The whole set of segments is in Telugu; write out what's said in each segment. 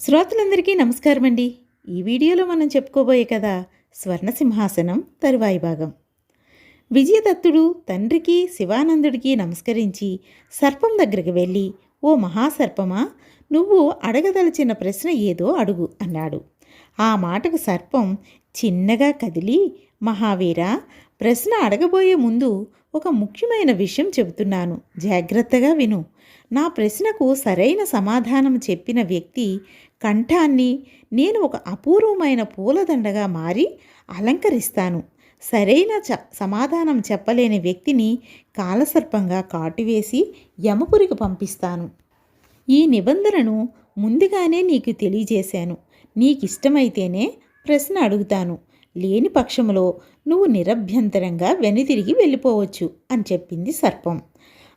శ్రోతలందరికీ నమస్కారం అండి. ఈ వీడియోలో మనం చెప్పుకోబోయే కథ స్వర్ణ సింహాసనం తరువాయి భాగం. విజయదత్తుడు తండ్రికి శివానందుడికి నమస్కరించి సర్పం దగ్గరికి వెళ్ళి, ఓ మహాసర్పమా, నువ్వు అడగదలిచిన ప్రశ్న ఏదో అడుగు అన్నాడు. ఆ మాటకు సర్పం చిన్నగా కదిలి, మహావీరా, ప్రశ్న అడగబోయే ముందు ఒక ముఖ్యమైన విషయం చెబుతున్నాను, జాగ్రత్తగా విను. నా ప్రశ్నకు సరైన సమాధానం చెప్పిన వ్యక్తి కంఠాన్ని నేను ఒక అపూర్వమైన పూలదండగా మారి అలంకరిస్తాను. సరైన సమాధానం చెప్పలేని వ్యక్తిని కాలసర్పంగా కాటువేసి యమపురికి పంపిస్తాను. ఈ నిబంధనను ముందుగానే నీకు తెలియజేశాను. నీకిష్టమైతేనే ప్రశ్న అడుగుతాను, లేని పక్షంలో నువ్వు నిరభ్యంతరంగా వెనుతిరిగి వెళ్ళిపోవచ్చు అని చెప్పింది సర్పం.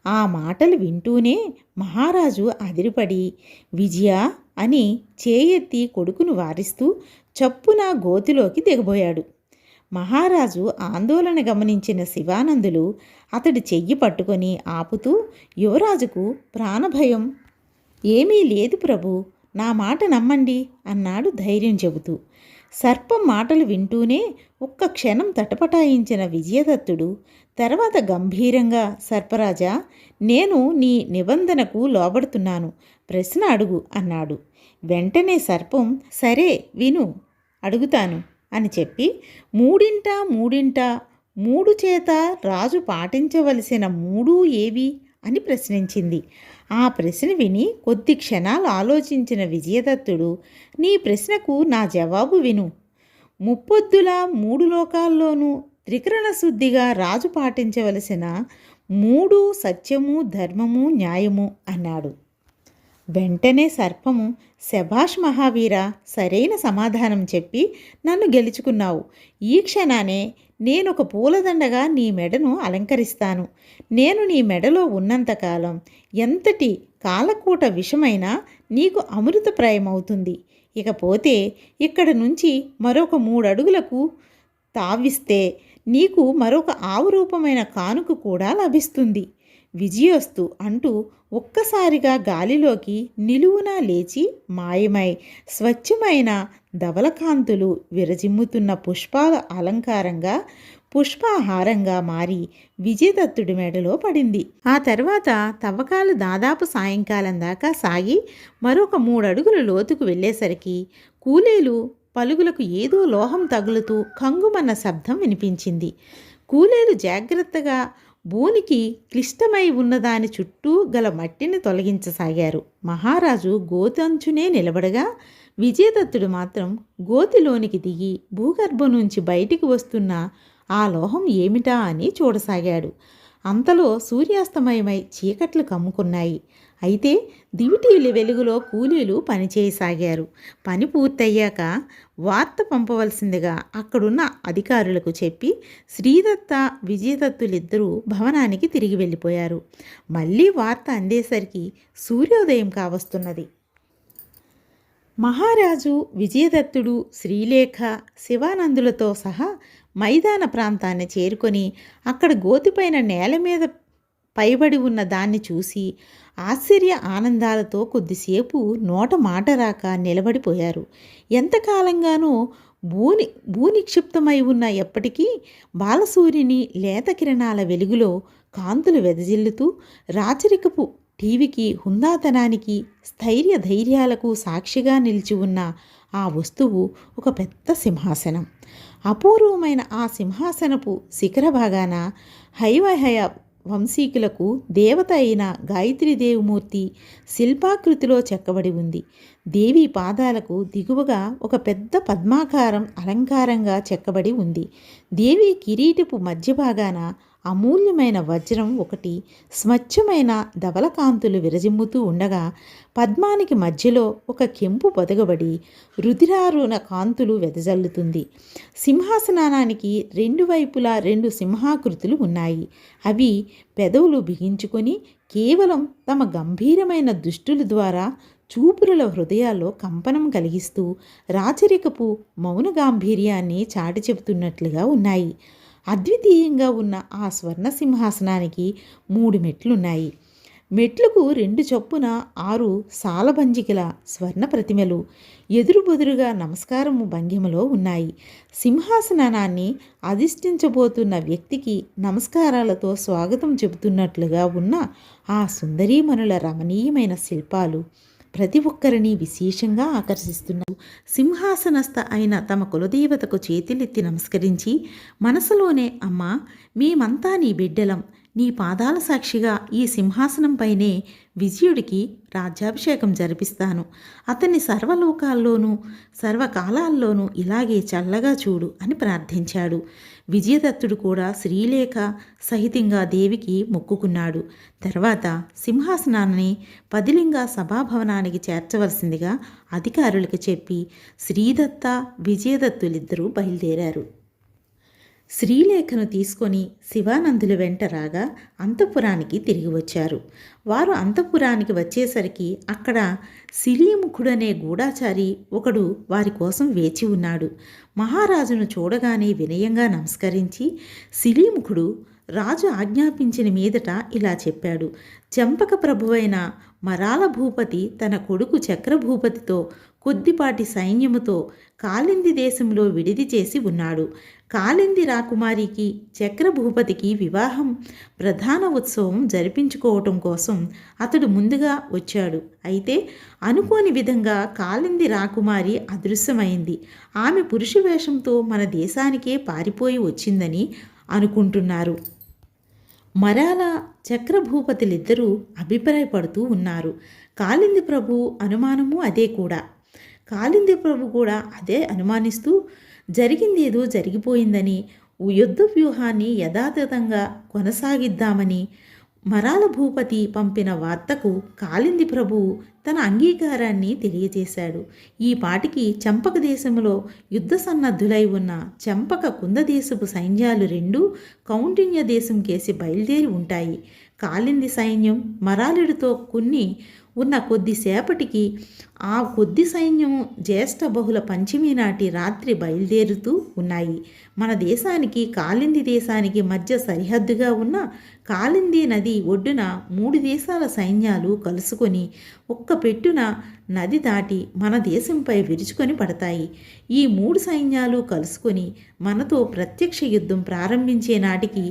ఆ మాటలు వింటూనే మహారాజు అదిరిపడి, విజయ అని చేయెత్తి కొడుకును వారిస్తూ చప్పున గోతిలోకి దిగబోయాడు. మహారాజు ఆందోళన గమనించిన శివానందులు అతడి చెయ్యి పట్టుకొని ఆపుతూ, యువరాజుకు ప్రాణభయం ఏమీ లేదు ప్రభు, నా మాట నమ్మండి అన్నాడు ధైర్యం చెబుతూ. సర్పం మాటలు వింటూనే ఒక్క క్షణం తటపటాయించిన విజయదత్తుడు తర్వాత గంభీరంగా, సర్పరాజా, నేను నీ నిబంధనకు లోబడుతున్నాను, ప్రశ్న అడుగు అన్నాడు. వెంటనే సర్పం, సరే విను, అడుగుతాను అని చెప్పి, మూడింట మూడు చేత రాజు పాటించవలసిన మూడు ఏవి అని ప్రశ్నించింది. ఆ ప్రశ్న విని కొద్ది క్షణాలు ఆలోచించిన విజయదత్తుడు, నీ ప్రశ్నకు నా జవాబు విను. ముప్పొద్దుల మూడు లోకాల్లోనూ త్రికరణ శుద్ధిగా రాజు పాటించవలసిన మూడు సత్యము, ధర్మము, న్యాయము అన్నాడు. వెంటనే సర్పము, శభాష్ మహావీర, సరైన సమాధానం చెప్పి నన్ను గెలుచుకున్నావు. ఈ క్షణానే నేనొక పూలదండగా నీ మెడను అలంకరిస్తాను. నేను నీ మెడలో ఉన్నంతకాలం ఎంతటి కాలకూట విషమైనా నీకు అమృతప్రాయమవుతుంది. ఇకపోతే ఇక్కడ నుంచి మరొక 3 అడుగులకు తావిస్తే నీకు మరొక ఆవు రూపమైన కానుక కూడా లభిస్తుంది. విజయోస్తు అంటూ ఒక్కసారిగా గాలిలోకి నిలువునా లేచి మాయమై స్వచ్ఛమైన ధవలకాంతులు విరజిమ్ముతున్న పుష్పాల అలంకారంగా పుష్పాహారంగా మారి విజయదత్తుడి మెడలో పడింది. ఆ తర్వాత తవ్వకాలు దాదాపు సాయంకాలం దాకా సాగి మరొక 3 అడుగుల లోతుకు వెళ్ళేసరికి కూలీలు పలుగులకు ఏదో లోహం తగులుతూ కంగుమన్న శబ్దం వినిపించింది. కూలీలు జాగ్రత్తగా భూనికి క్లిష్టమై ఉన్నదాని చుట్టూ గల మట్టిని తొలగించసాగారు. మహారాజు గోతంచునే నిలబడగా విజయదత్తుడు మాత్రం గోతిలోనికి దిగి భూగర్భం నుంచి బయటికి వస్తున్న ఆ లోహం ఏమిటా అని చూడసాగాడు. అంతలో సూర్యాస్తమయమై చీకట్లు కమ్ముకున్నాయి. అయితే దివిటీల వెలుగులో కూలీలు పనిచేయసాగారు. పని పూర్తయ్యాక వార్త పంపవలసిందిగా అక్కడున్న అధికారులకు చెప్పి శ్రీదత్త, విజయదత్తులిద్దరూ భవనానికి తిరిగి వెళ్ళిపోయారు. మళ్ళీ వార్త అందేసరికి సూర్యోదయం కావస్తున్నది. మహారాజు, విజయదత్తుడు, శ్రీలేఖ, శివానందులతో సహా మైదాన ప్రాంతాన్ని చేరుకొని అక్కడ గోతిపైన నేల మీద పైబడి ఉన్న దాన్ని చూసి ఆశ్చర్య ఆనందాలతో కొద్దిసేపు నోట మాట రాక నిలబడిపోయారు. ఎంతకాలంగానో భూనిక్షిప్తమై ఉన్న ఎప్పటికీ బాలసూర్యుని లేత కిరణాల వెలుగులో కాంతులు వెదజిల్లుతూ రాచరికపు టీవీకి, హుందాతనానికి, స్థైర్య ధైర్యాలకు సాక్షిగా నిలిచి ఉన్న ఆ వస్తువు ఒక పెద్ద సింహాసనం. అపూర్వమైన ఆ సింహాసనపు శిఖర భాగాన హైవహయ వంశీకులకు దేవత అయిన గాయత్రీదేవిమూర్తి శిల్పాకృతిలో చెక్కబడి ఉంది. దేవి పాదాలకు దిగువగా ఒక పెద్ద పద్మాకారం అలంకారంగా చెక్కబడి ఉంది. దేవి కిరీటపు మధ్య భాగాన అమూల్యమైన వజ్రం ఒకటి స్వచ్ఛమైన ధవలకాంతులు విరజిమ్ముతూ ఉండగా పద్మానికి మధ్యలో ఒక కెంపు పొదగబడి రుధిరారుణ కాంతులు వెదజల్లుతుంది. సింహాసనానికి 2 వైపులా 2 సింహాకృతులు ఉన్నాయి. అవి పెదవులు బిగించుకొని కేవలం తమ గంభీరమైన దుష్టుల ద్వారా చూపురుల హృదయాల్లో కంపనం కలిగిస్తూ రాచరికపు మౌన గాంభీర్యాన్ని చాటి చెబుతున్నట్లుగా ఉన్నాయి. అద్వితీయంగా ఉన్న ఆ స్వర్ణ సింహాసనానికి 3 మెట్లున్నాయి. మెట్లకు 2 చొప్పున 6 సాలబంజికల స్వర్ణ ప్రతిమలు ఎదురుబొదురుగా నమస్కారము భంగిమలో ఉన్నాయి. సింహాసనాన్ని అధిష్ఠించబోతున్న వ్యక్తికి నమస్కారాలతో స్వాగతం చెబుతున్నట్లుగా ఉన్న ఆ సుందరీమణుల రమణీయమైన శిల్పాలు ప్రతి ఒక్కరిని విశేషంగా ఆకర్షిస్తున్నారు. సింహాసనస్థ అయిన తమ కులదేవతకు చేతులెత్తి నమస్కరించి మనసులోనే, అమ్మా, మేమంతా నీ బిడ్డలం, నీ పాదాల సాక్షిగా ఈ సింహాసనంపైనే విజయుడికి రాజ్యాభిషేకం జరిపిస్తాను. అతన్ని సర్వలోకాల్లోనూ సర్వకాలాల్లోనూ ఇలాగే చల్లగా చూడు అని ప్రార్థించాడు. విజయదత్తుడు కూడా శ్రీలేఖ సహితంగా దేవికి మొక్కుకున్నాడు. తర్వాత సింహాసనాన్ని పదిలింగా సభాభవనానికి చేర్చవలసిందిగా అధికారులకు చెప్పి శ్రీదత్త విజయదత్తులిద్దరూ బయలుదేరారు. శ్రీలేఖను తీసుకొని శివానందుల వెంట రాగా అంతఃపురానికి తిరిగి వచ్చారు. వారు అంతఃపురానికి వచ్చేసరికి అక్కడ శిలీముఖుడనే గూఢాచారి ఒకడు వారి కోసం వేచి ఉన్నాడు. మహారాజును చూడగానే వినయంగా నమస్కరించి శిలీముఖుడు రాజు ఆజ్ఞాపించిన మీదట ఇలా చెప్పాడు. చెంపక ప్రభువైన మరాల భూపతి తన కొడుకు చక్రభూపతితో కొద్దిపాటి సైన్యముతో కాళింది దేశంలో విడిది చేసి ఉన్నాడు. కాళింది రాకుమారికి చక్రభూపతికి వివాహం ప్రధాన ఉత్సవం జరిపించుకోవటం కోసం అతడు ముందుగా వచ్చాడు. అయితే అనుకోని విధంగా కాళింది రాకుమారి అదృశ్యమైంది. ఆమె పురుష వేషంతో మన దేశానికే పారిపోయి వచ్చిందని అనుకుంటున్నారు. మరాల చక్రభూపతులిద్దరూ అభిప్రాయపడుతూ ఉన్నారు. కాళింది ప్రభు అనుమానము అదే కూడా. కాళింది ప్రభు కూడా అదే అనుమానిస్తూ జరిగిందేదో జరిగిపోయిందని, యుద్ధ వ్యూహాన్ని యథాతథంగా కొనసాగిద్దామని మరాల భూపతి పంపిన వార్తకు కాళింది ప్రభువు తన అంగీకారాన్ని తెలియజేశాడు. ఈ పాటికి చంపక దేశంలో యుద్ధ సన్నద్ధులై ఉన్న చంపక కుందదేశపు సైన్యాలు రెండూ కౌండిన్య దేశం కేసి బయలుదేరి ఉంటాయి. కాళింది సైన్యం మరాలుడితో ఉన్న కొద్దిసేపటికి ఆ కొద్ది సైన్యం జ్యేష్ఠ బహుళ పంచమి నాటి రాత్రి బయలుదేరుతూ ఉన్నాయి. మన దేశానికి కాళింది దేశానికి మధ్య సరిహద్దుగా ఉన్న కాళింది నది ఒడ్డున 3 దేశాల సైన్యాలు కలుసుకొని ఒక్క పెట్టున నది దాటి మన దేశంపై విరుచుకొని పడతాయి. ఈ 3 సైన్యాలు కలుసుకొని మనతో ప్రత్యక్ష యుద్ధం ప్రారంభించే నాటికి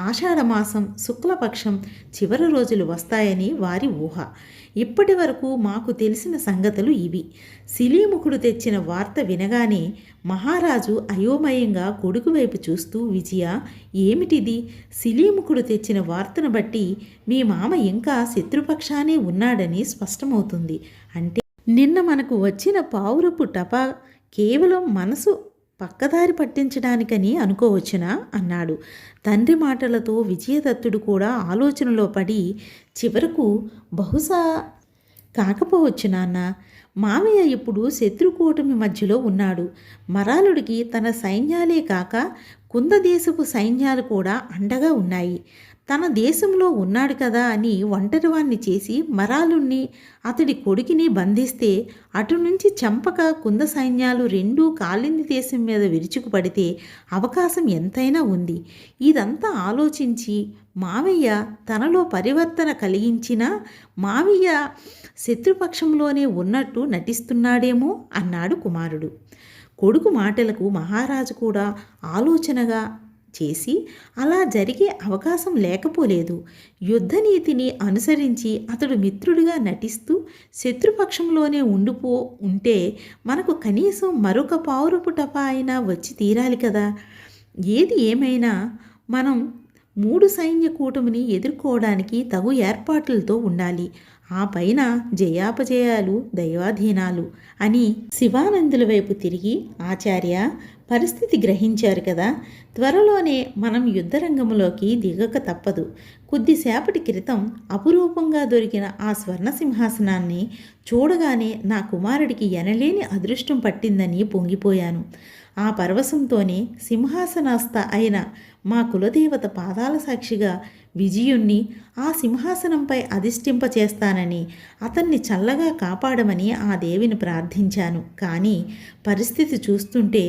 ఆషాఢమాసం శుక్లపక్షం చివరి రోజులు వస్తాయని వారి ఊహ. ఇప్పటి వరకు మాకు తెలిసిన సంగతులు ఇవి. శిలీముఖుడు తెచ్చిన వార్త వినగానే మహారాజు అయోమయంగా కొడుకు వైపు చూస్తూ, విజయ, ఏమిటిది? శిలీముఖుడు తెచ్చిన వార్తను బట్టి మీ మామ ఇంకా శత్రుపక్షానే ఉన్నాడని స్పష్టమవుతుంది. అంటే నిన్న మనకు వచ్చిన పావురపు టపా కేవలం మనసు పక్కదారి పట్టించడానికని అనుకోవచ్చునా అన్నాడు. తండ్రి మాటలతో విజయదత్తుడు కూడా ఆలోచనలో పడి చివరకు, బహుశా కాకపోవచ్చు నాన్న. మామయ్య ఇప్పుడు శత్రుకూటమి మధ్యలో ఉన్నాడు. మరాలుడికి తన సైన్యాలే కాక కుందదేశపు సైన్యాలు కూడా అండగా ఉన్నాయి. తన దేశంలో ఉన్నాడు కదా అని ఒంటరివాణ్ణి చేసి మరాలుణ్ణి అతడి కొడుకుని బంధిస్తే అటు నుంచి చంపక కుంద సైన్యాలు రెండూ కాళింది దేశం మీద విరుచుకుపడితే అవకాశం ఎంతైనా ఉంది. ఇదంతా ఆలోచించి మావయ్య తనలో పరివర్తన కలిగించినా మావయ్య శత్రుపక్షంలోనే ఉన్నట్టు నటిస్తున్నాడేమో అన్నాడు కుమారుడు. కొడుకు మాటలకు మహారాజు కూడా ఆలోచనగా చేసి అలా జరిగే అవకాశం లేకపోలేదు. యుద్ధనీతిని అనుసరించి అతడు మిత్రుడిగా నటిస్తూ శత్రుపక్షంలోనే ఉంటే మనకు కనీసం మరొక పావురపు టపా అయినా వచ్చి తీరాలి కదా. ఏది ఏమైనా మనం 3 సైన్య కూటమిని ఎదుర్కోవడానికి తగు ఏర్పాట్లతో ఉండాలి. ఆ పైన జయాపజయాలు దైవాధీనాలు అని శివానందుల వైపు తిరిగి, ఆచార్య, పరిస్థితి గ్రహించారు కదా. త్వరలోనే మనం యుద్ధరంగంలోకి దిగక తప్పదు. కొద్దిసేపటి క్రితం అపురూపంగా దొరికిన ఆ స్వర్ణ సింహాసనాన్ని చూడగానే నా కుమారుడికి ఎనలేని అదృష్టం పట్టిందని పొంగిపోయాను. ఆ పరవశంతోనే సింహాసనాస్థ అయిన మా కులదేవత పాదాల సాక్షిగా విజయుణ్ణి ఆ సింహాసనంపై అధిష్ఠింపచేస్తానని, అతన్ని చల్లగా కాపాడమని ఆ దేవిని ప్రార్థించాను. కానీ పరిస్థితి చూస్తుంటే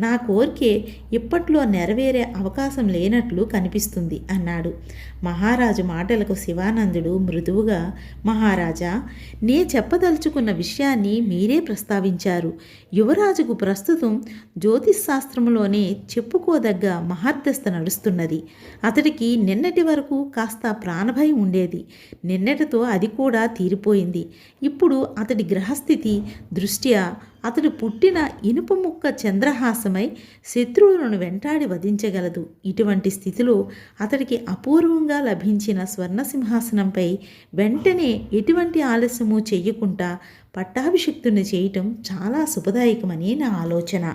నా కోరికే ఇప్పట్లో నెరవేరే అవకాశం లేనట్లు కనిపిస్తుంది అన్నాడు. మహారాజు మాటలకు శివానందుడు మృదువుగా, మహారాజా, నే చెప్పదలుచుకున్న విషయాన్ని మీరే ప్రస్తావించారు. యువరాజుకు ప్రస్తుతం జ్యోతిశాస్త్రంలోనే చెప్పుకోదగ్గ మహర్దశ నడుస్తున్నది. అతడికి నిన్నటి వరకు కాస్త ప్రాణభయం ఉండేది. నిన్నటితో అది కూడా తీరిపోయింది. ఇప్పుడు అతడి గ్రహస్థితి దృష్ట్యా అతడు పుట్టిన ఇనుప ముక్క చంద్రహాసమై శత్రువులను వెంటాడి వధించగలదు. ఇటువంటి స్థితిలో అతడికి అపూర్వంగా లభించిన స్వర్ణసింహాసనంపై వెంటనే ఎటువంటి ఆలస్యము చెయ్యకుండా పట్టాభిషిక్తుని చేయటం చాలా శుభదాయకమని నా ఆలోచన.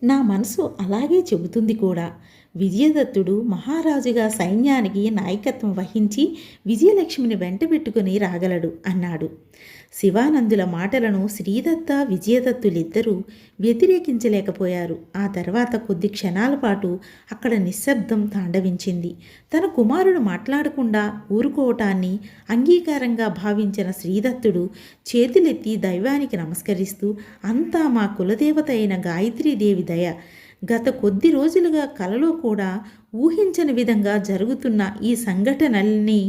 నా మనసు అలాగే చెబుతుంది కూడా. విజయదత్తుడు మహారాజుగా సైన్యానికి నాయకత్వం వహించి విజయలక్ష్మిని వెంటబెట్టుకుని రాగలడు అన్నాడు. శివానందుల మాటలను శ్రీదత్త విజయదత్తులిద్దరూ వ్యతిరేకించలేకపోయారు. ఆ తర్వాత కొద్ది క్షణాల పాటు అక్కడ నిశ్శబ్దం తాండవించింది. తన కుమారుడు మాట్లాడకుండా ఊరుకోవటాన్ని అంగీకారంగా భావించిన శ్రీదత్తుడు చేతులెత్తి దైవానికి నమస్కరిస్తూ, అంతా మా కులదేవత అయిన గాయత్రీదేవి దయ. గత కొద్ది రోజులుగా కలలో కూడా ఊహించని విధంగా జరుగుతున్న ఈ సంఘటనల్ని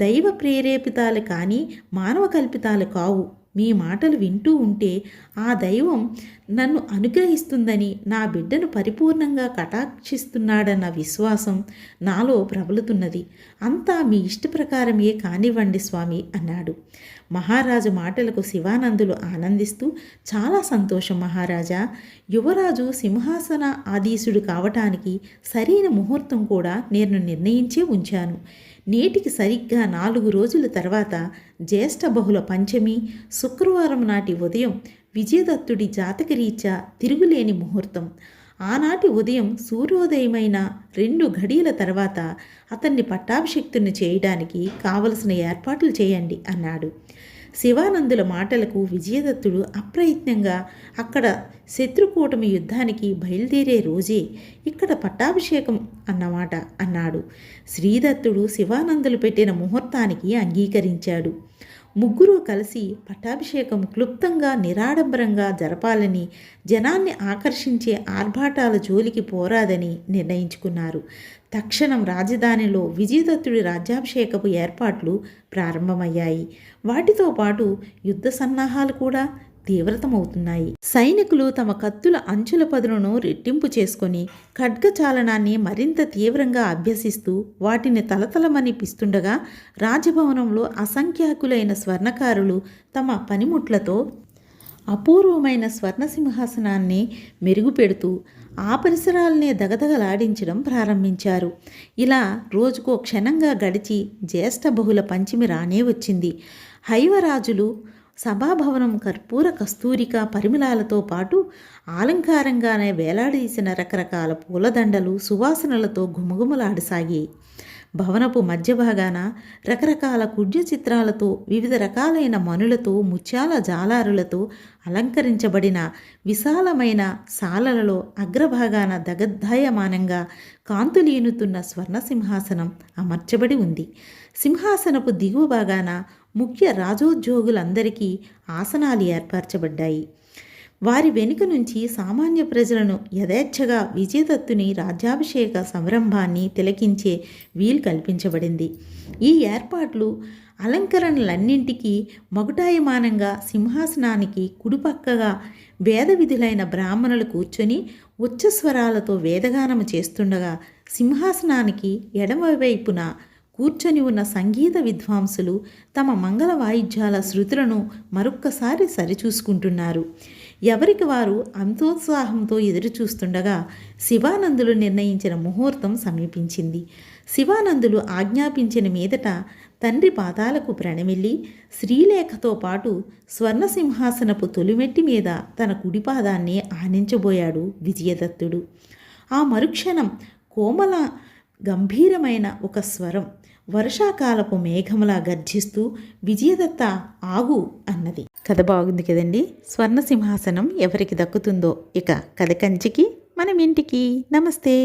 దైవ ప్రేరేపితాలు కానీ మానవ కల్పితాలు కావు. మీ మాటలు వింటూ ఉంటే ఆ దైవం నన్ను అనుగ్రహిస్తుందని, నా బిడ్డను పరిపూర్ణంగా కటాక్షిస్తున్నాడన్న విశ్వాసం నాలో ప్రబలుతున్నది. అంతా మీ ఇష్టప్రకారమే కానివ్వండి స్వామి అన్నాడు. మహారాజు మాటలకు శివానందులు ఆనందిస్తూ, చాలా సంతోషం మహారాజా. యువరాజు సింహాసన ఆధీశుడు కావటానికి సరైన ముహూర్తం కూడా నేను నిర్ణయించే ఉంచాను. నేటికి సరిగ్గా 4 రోజుల తర్వాత జ్యేష్ఠ బహుళ పంచమి శుక్రవారం నాటి ఉదయం విజయదత్తుడి జాతకరీత్యా తిరుగులేని ముహూర్తం. ఆనాటి ఉదయం సూర్యోదయమైన 2 ఘడియల తర్వాత అతన్ని పట్టాభిషిక్తుని చేయడానికి కావలసిన ఏర్పాట్లు చేయండి అన్నాడు. శివానందుల మాటలకు విజయదత్తుడు అప్రయత్నంగా అక్కడ శత్రుకూటమి యుద్ధానికి బయలుదేరే రోజే ఇక్కడ పట్టాభిషేకం అన్నమాట అన్నాడు. శ్రీదత్తుడు శివానందులు పెట్టిన ముహూర్తానికి అంగీకరించాడు. ముగ్గురు కలిసి పట్టాభిషేకం క్లుప్తంగా నిరాడంబరంగా జరపాలని, జనాన్ని ఆకర్షించే ఆర్భాటాల జోలికి పోరాదని నిర్ణయించుకున్నారు. తక్షణం రాజధానిలో విజయదత్తుడి రాజ్యాభిషేకపు ఏర్పాట్లు ప్రారంభమయ్యాయి. వాటితో పాటు యుద్ధ సన్నాహాలు కూడా తీవ్రతమవుతున్నాయి. సైనికులు తమ కత్తుల అంచుల పదులను రెట్టింపు చేసుకొని ఖడ్గచాలనాన్ని మరింత తీవ్రంగా అభ్యసిస్తూ వాటిని తలతలమనిపిస్తుండగా రాజభవనంలో అసంఖ్యాకులైన స్వర్ణకారులు తమ పనిముట్లతో అపూర్వమైన స్వర్ణసింహాసనాన్ని మెరుగుపెడుతూ ఆ పరిసరాలనే దగదగలాడించడం ప్రారంభించారు. ఇలా రోజుకో క్షణంగా గడిచి జ్యేష్ఠ బహుళ పంచమి రానే వచ్చింది. హైవరాజులు సభాభవనం కర్పూర కస్తూరిక పరిమళాలతో పాటు అలంకారంగానే వేలాడదీసిన రకరకాల పూలదండలు సువాసనలతో గుమగుమలాడసాగాయి. భవనపు మధ్య భాగాన రకరకాల కుడ్య చిత్రాలతో వివిధ రకాలైన మణులతో ముత్యాల జాలారులతో అలంకరించబడిన విశాలమైన సాలలలో అగ్రభాగాన దగద్ధాయమానంగా కాంతులీనుతున్న స్వర్ణసింహాసనం అమర్చబడి ఉంది. సింహాసనపు దిగువ భాగాన ముఖ్య రాజోద్యోగులందరికీ ఆసనాలు ఏర్పరచబడ్డాయి. వారి వెనుక నుంచి సామాన్య ప్రజలను యథేచ్ఛగా విజయదత్తుని రాజ్యాభిషేక సంరంభాన్ని తిలకించే వీలు కల్పించబడింది. ఈ ఏర్పాట్లు అలంకరణలన్నింటికీ మగుటాయమానంగా సింహాసనానికి కుడిపక్కగా వేద విధులైన బ్రాహ్మణులు కూర్చొని ఉచ్చస్వరాలతో వేదగానము చేస్తుండగా, సింహాసనానికి ఎడమవైపున కూర్చొని ఉన్న సంగీత విద్వాంసులు తమ మంగళ వాయిద్యాల శృతులను మరొక్కసారి సరిచూసుకుంటున్నారు. ఎవరికి వారు అంతోత్సాహంతో ఎదురుచూస్తుండగా శివానందులు నిర్ణయించిన ముహూర్తం సమీపించింది. శివానందులు ఆజ్ఞాపించిన మీదట తండ్రి పాదాలకు ప్రణమిల్లి శ్రీలేఖతో పాటు స్వర్ణసింహాసనపు తొలిమెట్టి మీద తన కుడిపాదాన్ని ఆనించబోయాడు విజయదత్తుడు. ఆ మరుక్షణం కోమల గంభీరమైన ఒక స్వరం వర్షాకాలపు మేఘములా గర్జిస్తూ విజయదత్త ఆగు అన్నది. కథ బాగుంది కదండి. స్వర్ణసింహాసనం ఎవరికి దక్కుతుందో. ఇక కథ కంచికి మనం ఇంటికి. నమస్తే.